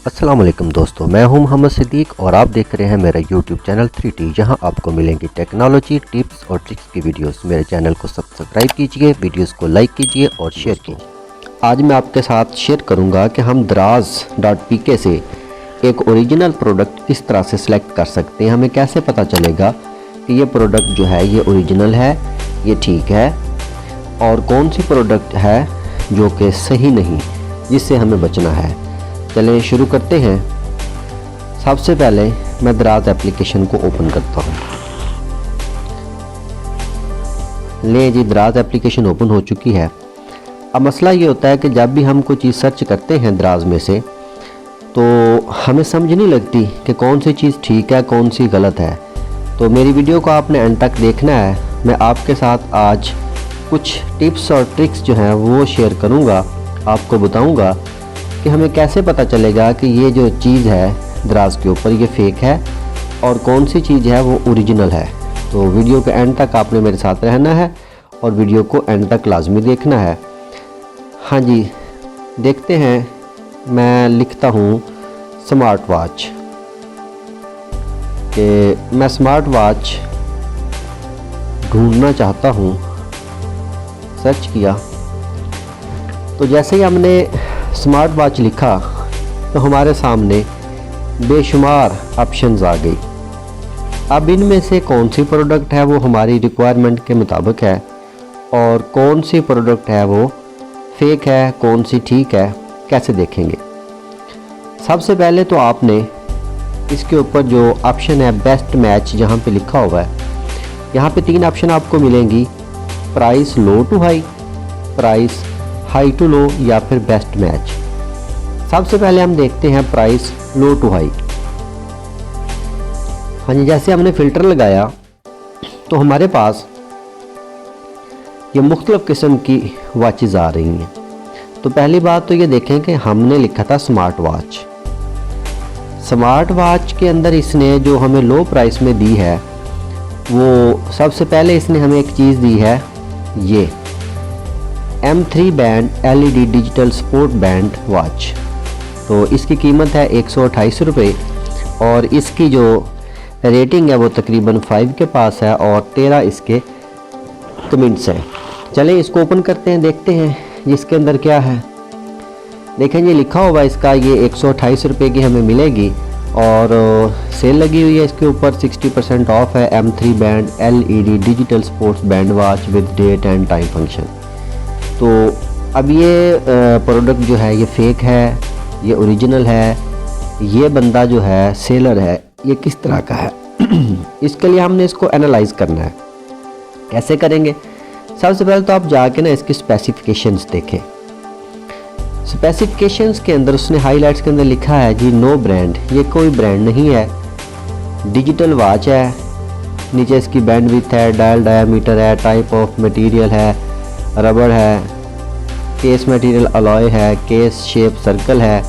अस्सलाम वालेकुम दोस्तों, मैं हूं मोहम्मद सिद्दीक और आप देख रहे हैं मेरा यूट्यूब चैनल 3T, जहां आपको मिलेंगी टेक्नोलॉजी टिप्स और ट्रिक्स की वीडियोस। मेरे चैनल को सब्सक्राइब कीजिए, वीडियोस को लाइक कीजिए और शेयर कीजिए। आज मैं आपके साथ शेयर करूंगा कि हम Draz.pk से एक ओरिजिनल प्रोडक्ट किस तरह से सिलेक्ट कर सकते हैं। हमें कैसे पता चलेगा कि ये प्रोडक्ट जो है ये ओरिजिनल है, ये ठीक है, और कौन सी प्रोडक्ट है जो कि सही नहीं, जिससे हमें बचना है। चलें शुरू करते हैं। सबसे पहले मैं दराज एप्लीकेशन को ओपन करता हूँ। ले जी, दराज एप्लीकेशन ओपन हो चुकी है। अब मसला ये होता है कि जब भी हम कोई चीज़ सर्च करते हैं दराज में से, तो हमें समझ नहीं लगती कि कौन सी चीज़ ठीक है, कौन सी गलत है। तो मेरी वीडियो को आपने एंड तक देखना है। मैं आपके साथ आज कुछ टिप्स और ट्रिक्स जो हैं वो शेयर करूँगा, आपको बताऊँगा कि हमें कैसे पता चलेगा कि ये जो चीज़ है दराज के ऊपर ये फेक है और कौन सी चीज़ है वो ओरिजिनल है। तो वीडियो के एंड तक आपने मेरे साथ रहना है और वीडियो को एंड तक लाजमी देखना है। हाँ जी, देखते हैं। मैं लिखता हूँ स्मार्ट वॉच कि मैं स्मार्ट वॉच ढूंढना चाहता हूँ। सर्च किया तो जैसे ही हमने स्मार्ट वॉच लिखा तो हमारे सामने बेशुमार ऑप्शंस आ गई। अब इनमें से कौन सी प्रोडक्ट है वो हमारी रिक्वायरमेंट के मुताबिक है और कौन सी प्रोडक्ट है वो फेक है, कौन सी ठीक है, कैसे देखेंगे। सबसे पहले तो आपने इसके ऊपर जो ऑप्शन है बेस्ट मैच, जहाँ पे लिखा हुआ है, यहाँ पे 3 ऑप्शन आपको मिलेंगी: price low to high, price high to low, या फिर बेस्ट मैच। सबसे पहले हम देखते हैं प्राइस लो टू हाई। हाँ जी, जैसे हमने फ़िल्टर लगाया तो हमारे पास ये मुख्तलिफ़ किस्म की वॉचेज़ आ रही हैं। तो पहली बात तो ये देखें कि हमने लिखा था स्मार्ट वॉच। स्मार्ट वॉच के अंदर इसने जो हमें लो प्राइस में दी है, वो सबसे पहले इसने हमें एक चीज़ दी है, ये M3 band LED digital sport band watch. तो इसकी कीमत है 128 रुपये और इसकी जो रेटिंग है वो तकरीबन 5 के पास है और 13 इसके कमेंट्स हैं। चलें इसको ओपन करते हैं, देखते हैं जिसके अंदर क्या है। देखें ये लिखा हुआ है इसका, ये 128 रुपये की हमें मिलेगी और सेल लगी हुई है इसके ऊपर। 60% ऑफ है। M3 band LED digital sports band watch with date and time function. तो अब ये प्रोडक्ट जो है ये फेक है, ये ओरिजिनल है, ये बंदा जो है सेलर है, ये किस तरह का है इसके लिए हमने इसको एनालाइज करना है। कैसे करेंगे? सबसे पहले तो आप जाके ना इसकी स्पेसिफिकेशंस देखें। स्पेसिफिकेशंस के अंदर उसने हाईलाइट्स के अंदर लिखा है जी नो ब्रांड, ये कोई ब्रांड नहीं है, डिजिटल वॉच है। नीचे इसकी बैंड विड्थ है, डायल डायामीटर है, टाइप ऑफ मटेरियल है, रबड़ है, केस मटेरियल अलॉय है, केस शेप सर्कल है,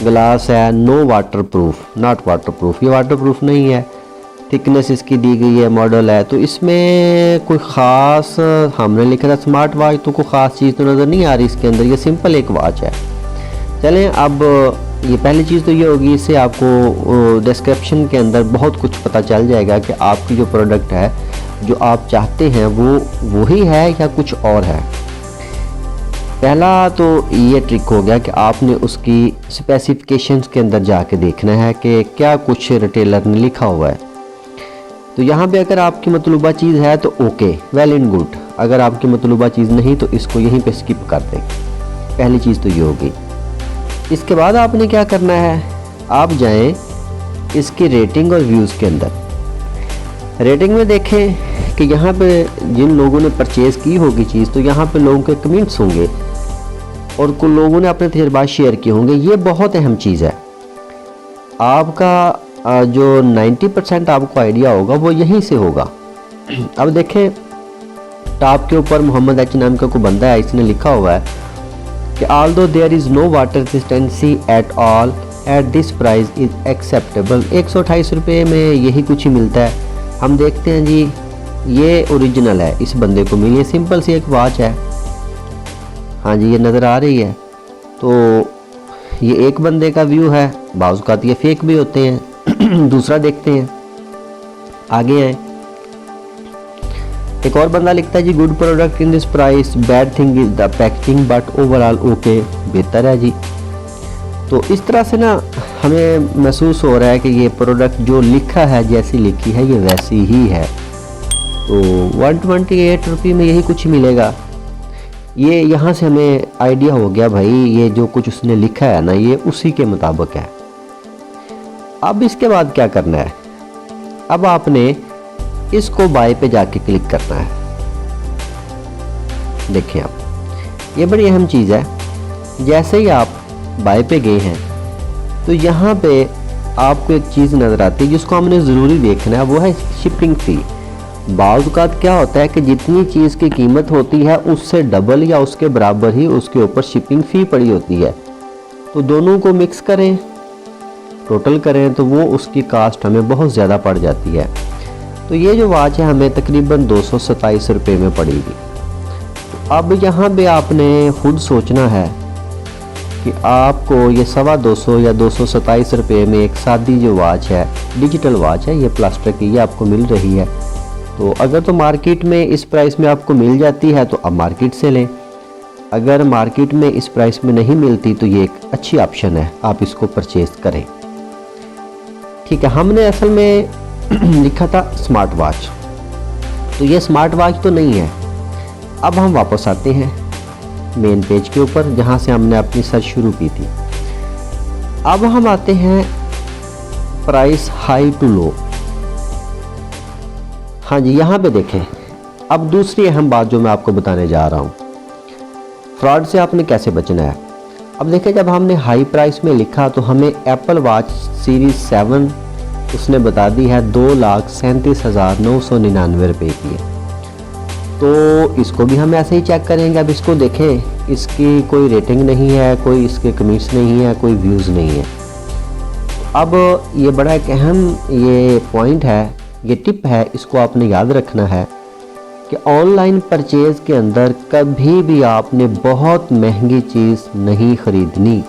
ग्लास है, नो वाटरप्रूफ, नॉट वाटरप्रूफ, ये वाटरप्रूफ नहीं है। थिकनेस इसकी दी गई है, मॉडल है। तो इसमें कोई ख़ास, हमने लिखा था स्मार्ट वॉच, तो कोई ख़ास चीज़ तो नज़र नहीं आ रही इसके अंदर, ये सिंपल एक वॉच है। चलें, अब ये पहली चीज़ तो ये होगी, इससे आपको डिस्क्रिप्शन के अंदर बहुत कुछ पता चल जाएगा कि आपकी जो प्रोडक्ट है, जो आप चाहते हैं वो वही है या कुछ और है। पहला तो ये ट्रिक हो गया कि आपने उसकी स्पेसिफिकेशंस के अंदर जाके देखना है कि क्या कुछ रिटेलर ने लिखा हुआ है। तो यहाँ पे अगर आपकी मतलूबा चीज़ है तो ओके, वेल एंड गुड। अगर आपकी मतलूबा चीज़ नहीं तो इसको यहीं पे स्किप कर दें। पहली चीज़ तो ये होगी। इसके बाद आपने क्या करना है, आप जाएँ इसकी रेटिंग और व्यूज़ के अंदर। रेटिंग में देखें कि यहाँ पे जिन लोगों ने परचेज़ की होगी चीज़, तो यहाँ पे लोगों के कमेंट्स होंगे और कुछ लोगों ने अपने तजुर्बात शेयर किए होंगे। ये बहुत अहम चीज़ है। आपका जो 90% आपको आइडिया होगा वो यहीं से होगा। अब देखें टॉप के ऊपर मोहम्मद एच नाम का कोई बंदा है, इसने लिखा हुआ है कि although there is no water resistancy at all at this price is acceptable. 128 रुपये में यही कुछ ही मिलता है। हम देखते हैं जी, ये ओरिजिनल है, इस बंदे को मिली है, सिंपल सी एक वॉच है। हाँ जी, ये नज़र आ रही है। तो ये एक बंदे का व्यू है, बाज़ औक़ात ये फेक भी होते हैं। दूसरा देखते हैं, आगे आए। एक और बंदा लिखता है जी, good product in this price, bad thing is the packaging but overall okay, बेहतर है जी। तो इस तरह से ना हमें महसूस हो रहा है कि ये प्रोडक्ट जो लिखा है, जैसी लिखी है ये वैसी ही है। तो 128 रुपये में यही कुछ मिलेगा। ये यहाँ से हमें आइडिया हो गया भाई, ये जो कुछ उसने लिखा है ना ये उसी के मुताबिक है। अब इसके बाद क्या करना है, अब आपने इसको बाय पे जाके क्लिक करना है। देखिए आप, ये बड़ी अहम चीज़ है। जैसे ही आप बाय पे गए हैं तो यहाँ पे आपको एक चीज़ नज़र आती है जिसको हमने ज़रूरी देखना है, वो है शिपिंग फ़ी। बाज़ औक़ात क्या होता है कि जितनी चीज़ की कीमत होती है उससे डबल या उसके बराबर ही उसके ऊपर शिपिंग फ़ी पड़ी होती है। तो दोनों को मिक्स करें, टोटल करें तो वो उसकी कास्ट हमें बहुत ज़्यादा पड़ जाती है। तो ये जो वॉच है हमें तकरीबन 227 रुपये में पड़ेगी। तो अब यहाँ पे आपने खुद सोचना है कि आपको ये 225 या 227 रुपये में एक सादी जो वॉच है, डिजिटल वॉच है, ये प्लास्टिक की, ये आपको मिल रही है। तो अगर तो मार्केट में इस प्राइस में आपको मिल जाती है तो आप मार्केट से लें। अगर मार्केट में इस प्राइस में नहीं मिलती तो ये एक अच्छी ऑप्शन है, आप इसको परचेज़ करें। ठीक है, हमने असल में लिखा था स्मार्ट वॉच, तो ये स्मार्ट वॉच तो नहीं है। अब हम वापस आते हैं मेन पेज के ऊपर जहाँ से हमने अपनी सर्च शुरू की थी। अब हम आते हैं प्राइस हाई टू लो। हाँ जी, यहाँ पे देखें। अब दूसरी अहम बात जो मैं आपको बताने जा रहा हूँ, फ्रॉड से आपने कैसे बचना है। अब देखें, जब हमने हाई प्राइस में लिखा तो हमें एप्पल वॉच सीरीज़ 7 उसने बता दी है 2,37,999 रुपये की है। तो इसको भी हम ऐसे ही चेक करेंगे। अब इसको देखें, इसकी कोई रेटिंग नहीं है, कोई इसके कमेंट्स नहीं है, कोई व्यूज़ नहीं है। अब ये बड़ा एक अहम ये पॉइंट है, ये टिप है, इसको आपने याद रखना है कि ऑनलाइन परचेज़ के अंदर कभी भी आपने बहुत महंगी चीज़ नहीं ख़रीदनी।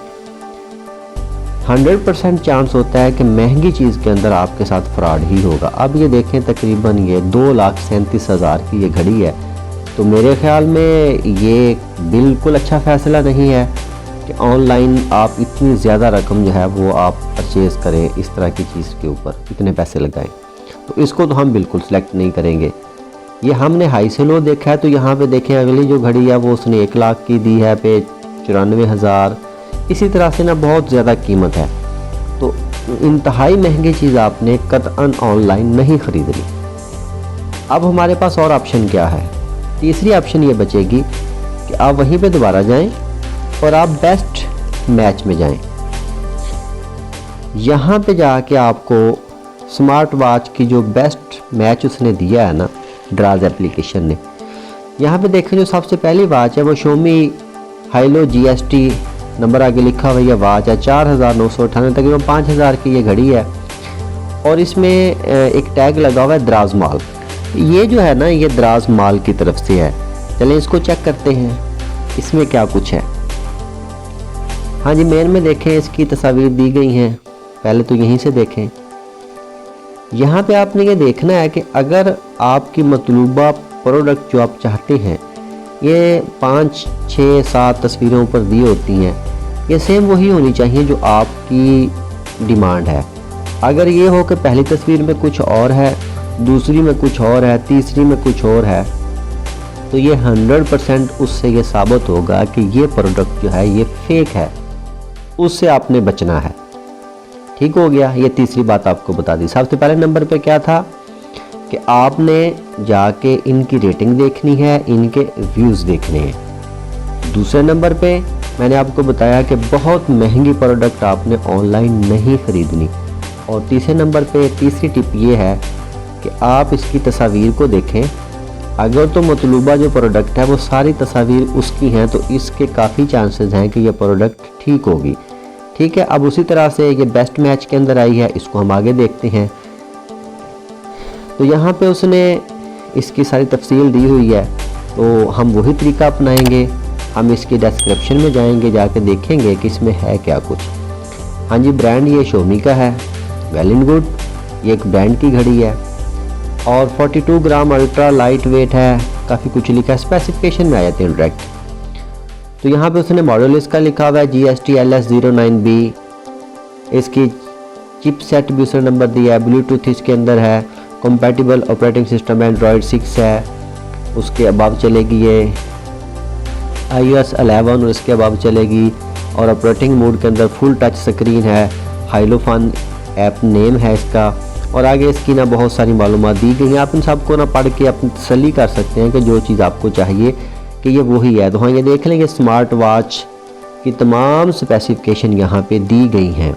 100% चांस होता है कि महंगी चीज़ के अंदर आपके साथ फ्रॉड ही होगा। अब ये देखें, तकरीबन ये 2,37,000 की ये घड़ी है। तो मेरे ख्याल में ये बिल्कुल अच्छा फ़ैसला नहीं है कि ऑनलाइन आप इतनी ज़्यादा रकम जो है वो आप परचेज़ करें, इस तरह की चीज़ के ऊपर इतने पैसे लगाएं। तो इसको तो हम बिल्कुल सिलेक्ट नहीं करेंगे। ये हमने हाई से लो देखा है, तो यहाँ पे देखें अगली जो घड़ी है वो उसने 1 लाख की दी है, पे 94,000। इसी तरह से ना बहुत ज़्यादा कीमत है। तो इंतहाई महंगी चीज़ आपने कतअन ऑनलाइन नहीं ख़रीदनी। अब हमारे पास और ऑप्शन क्या है, तीसरी ऑप्शन ये बचेगी कि आप वहीं पे दोबारा जाएं और आप बेस्ट मैच में जाएं। यहाँ पे जाके आपको स्मार्ट वॉच की जो बेस्ट मैच उसने दिया है ना, ड्राज एप्लीकेशन ने, यहाँ पे देखें जो सबसे पहली वॉच है वो Xiaomi हाइलो GST नंबर आगे लिखा हुआ यह वॉच है, 4,998, तकरीबन 5,000 की ये घड़ी है। और इसमें एक टैग लगा हुआ है द्राज माल। ये जो है ना ये द्राज माल की तरफ से है। चलें इसको चेक करते हैं इसमें क्या कुछ है। हाँ जी, मेन में देखें इसकी तस्वीर दी गई हैं, पहले तो यहीं से देखें। यहाँ पे आपने ये देखना है कि अगर आपकी मतलूबा प्रोडक्ट जो आप चाहते हैं, ये 5, 6, 7 तस्वीरों पर दी होती हैं, ये सेम वही होनी चाहिए जो आपकी डिमांड है। अगर ये हो कि पहली तस्वीर में कुछ और है, दूसरी में कुछ और है, तीसरी में कुछ और है, तो ये 100% उससे ये साबित होगा कि ये प्रोडक्ट जो है ये फेक है, उससे आपने बचना है। ठीक हो गया, ये तीसरी बात आपको बता दी। सबसे पहले नंबर पे क्या था कि आपने जाके इनकी रेटिंग देखनी है, इनके व्यूज़ देखने हैं। दूसरे नंबर पे मैंने आपको बताया कि बहुत महंगी प्रोडक्ट आपने ऑनलाइन नहीं ख़रीदनी। और तीसरे नंबर पे तीसरी टिप ये है कि आप इसकी तस्वीर को देखें। अगर तो मतलूबा जो प्रोडक्ट है वो सारी तस्वीर उसकी हैं, तो इसके काफ़ी चांसेस हैं कि ये प्रोडक्ट ठीक होगी। ठीक है, अब उसी तरह से ये बेस्ट मैच के अंदर आई है, इसको हम आगे देखते हैं। तो यहाँ पे उसने इसकी सारी तफसील दी हुई है, तो हम वही तरीका अपनाएंगे। हम इसके डिस्क्रिप्शन में जाएंगे, जाके देखेंगे कि इसमें है क्या कुछ। हाँ जी, ब्रांड ये Xiaomi का है, वेल एंड गुड। ये एक ब्रांड की घड़ी है और 42 ग्राम अल्ट्रा लाइट वेट है, काफ़ी कुछ लिखा है, स्पेसिफिकेशन में आ जाते हैं डायरेक्ट। तो यहाँ पे उसने मॉडल इसका लिखा हुआ है GST LS09B। इसकी चिप सेट भी उसने नंबर दिया है, ब्लूटूथ इसके अंदर है, कंपैटिबल ऑपरेटिंग सिस्टम एंड्रॉयड 6 है, उसके अबाव चलेगी ये iOS 11 और इसके अबाव चलेगी। और ऑपरेटिंग मोड के अंदर फुल टच स्क्रीन है, हाइलोफन ऐप नेम है इसका। और आगे इसकी ना बहुत सारी मालूमात दी गई हैं, आप इन सबको ना पढ़ के अपनी तसल्ली कर सकते हैं कि जो चीज़ आपको चाहिए कि ये वही है। तो हाँ, ये देख लेंगे स्मार्ट वॉच की तमाम स्पेसिफिकेशन यहाँ पे दी गई हैं।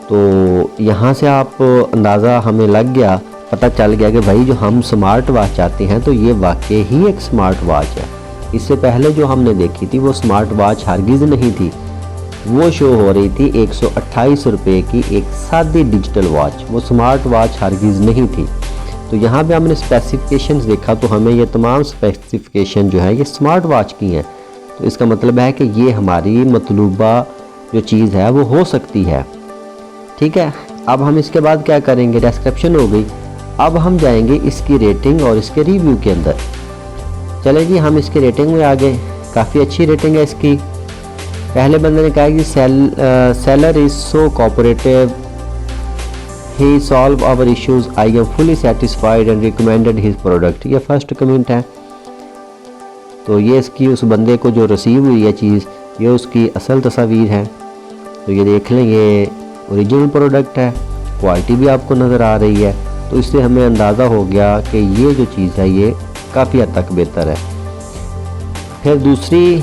तो यहाँ से आप अंदाज़ा हमें लग गया, पता चल गया कि भाई जो हम स्मार्ट वॉच चाहते हैं तो ये वाकई ही एक स्मार्ट वॉच है। इससे पहले जो हमने देखी थी वो स्मार्ट वॉच हरगिज़ नहीं थी, वो शो हो रही थी 128 रुपये की एक सादी डिजिटल वॉच, वो स्मार्ट वॉच हरगिज़ नहीं थी। तो यहाँ पे हमने स्पेसिफिकेशंस देखा तो हमें ये तमाम स्पेसिफिकेशन जो है ये स्मार्ट वॉच की हैं। तो इसका मतलब है कि ये हमारी मतलूबा जो चीज़ है वो हो सकती है। ठीक है, अब हम इसके बाद क्या करेंगे, डिस्क्रिप्शन हो गई। अब हम जाएंगे इसकी रेटिंग और इसके रिव्यू के अंदर। चले जी, हम इसकी रेटिंग में आ गए, काफ़ी अच्छी रेटिंग है इसकी। पहले बंदे ने कहा कि seller is so cooperative, he solve our issues, I am fully satisfied and recommended his product. ये फर्स्ट कमेंट है। तो ये इसकी उस बंदे को जो रिसीव हुई है चीज़, ये उसकी असल तस्वीर है। तो ये देख लें, ये ओरिजिनल प्रोडक्ट है, क्वालिटी भी आपको नज़र आ रही है। तो इससे हमें अंदाज़ा हो गया कि ये जो चीज़ है ये काफ़ी हद तक बेहतर है। फिर दूसरी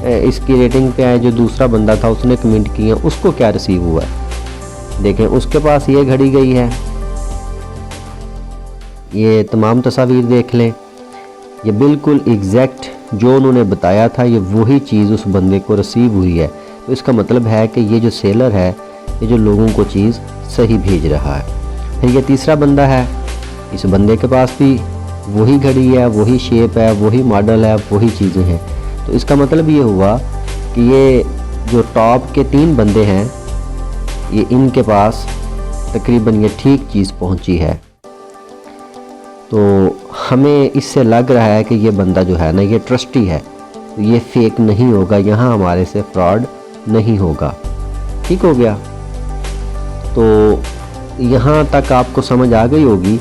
इसकी रेटिंग पे आए, जो दूसरा बंदा था उसने कमेंट किया, उसको क्या रिसीव हुआ है। देखें, उसके पास ये घड़ी गई है, ये तमाम तस्वीर देख लें, ये बिल्कुल एग्जैक्ट जो उन्होंने बताया था ये वही चीज़ उस बंदे को रिसीव हुई है। तो इसका मतलब है कि ये जो सेलर है ये जो लोगों को चीज़ सही भेज रहा है। फिर ये तीसरा बंदा है, इस बंदे के पास भी वही घड़ी है, वही शेप है, वही मॉडल है, वही चीज़ें हैं। तो इसका मतलब ये हुआ कि ये जो टॉप के 3 बंदे हैं ये इनके पास तकरीबन ये ठीक चीज़ पहुंची है। तो हमें इससे लग रहा है कि ये बंदा जो है ना ये ट्रस्टी है, तो ये फेक नहीं होगा, यहाँ हमारे से फ्रॉड नहीं होगा। ठीक हो गया। तो यहाँ तक आपको समझ आ गई होगी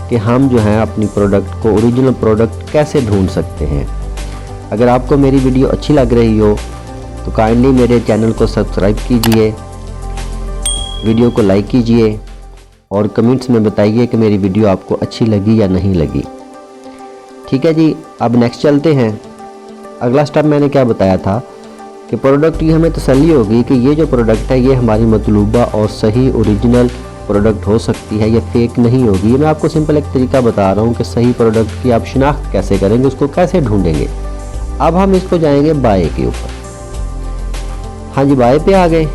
कि हम जो है अपनी प्रोडक्ट को, ओरिजिनल प्रोडक्ट कैसे ढूंढ सकते हैं। अगर आपको मेरी वीडियो अच्छी लग रही हो तो काइंडली मेरे चैनल को सब्सक्राइब कीजिए, वीडियो को लाइक कीजिए और कमेंट्स में बताइए कि मेरी वीडियो आपको अच्छी लगी या नहीं लगी। ठीक है जी, अब नेक्स्ट चलते हैं। अगला स्टेप मैंने क्या बताया था कि प्रोडक्ट की हमें तसल्ली होगी कि ये जो प्रोडक्ट है ये हमारी मतलूबा और सही ओरिजिनल प्रोडक्ट हो सकती है, ये फेक नहीं होगी। ये मैं आपको सिंपल एक तरीका बता रहा हूँ कि सही प्रोडक्ट की आप शिनाख्त कैसे करेंगे, उसको कैसे ढूंढेंगे। अब हम इसको जाएंगे बाय के ऊपर। हाँ जी, बाय पे आ गए।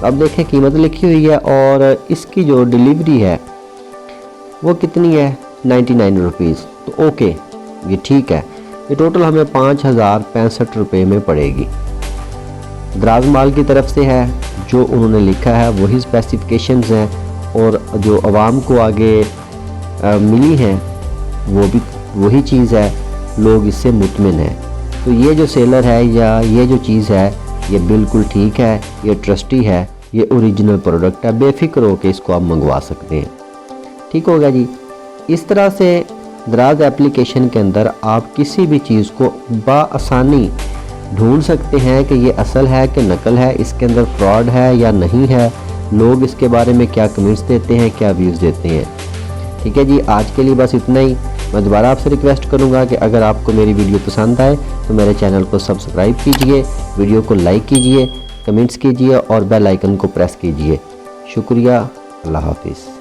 अब देखें कीमत लिखी हुई है और इसकी जो डिलीवरी है वो कितनी है, 99 रुपीज़। तो ओके, ये ठीक है। ये टोटल हमें 5065 रुपये में पड़ेगी। दराज माल की तरफ से है, जो उन्होंने लिखा है वही स्पेसिफिकेशंस हैं और जो आवाम को आगे मिली हैं वो भी वही चीज़ है, लोग इससे मुतमिन हैं। तो ये जो सेलर है या ये जो चीज़ है ये बिल्कुल ठीक है, ये ट्रस्टी है, ये ओरिजिनल प्रोडक्ट है, बेफिक्र हो के इसको आप मंगवा सकते हैं। ठीक होगा जी। इस तरह से दराज एप्लीकेशन के अंदर आप किसी भी चीज़ को बआसानी ढूंढ सकते हैं कि ये असल है कि नकल है, इसके अंदर फ्रॉड है या नहीं है, लोग इसके बारे में क्या कमेंट्स देते हैं, क्या व्यूज़ देते हैं। ठीक है जी, आज के लिए बस इतना ही। मैं दोबारा आपसे रिक्वेस्ट करूंगा कि अगर आपको मेरी वीडियो पसंद आए तो मेरे चैनल को सब्सक्राइब कीजिए, वीडियो को लाइक कीजिए, कमेंट्स कीजिए और बेल आइकन को प्रेस कीजिए। शुक्रिया, अल्लाह हाफिज़।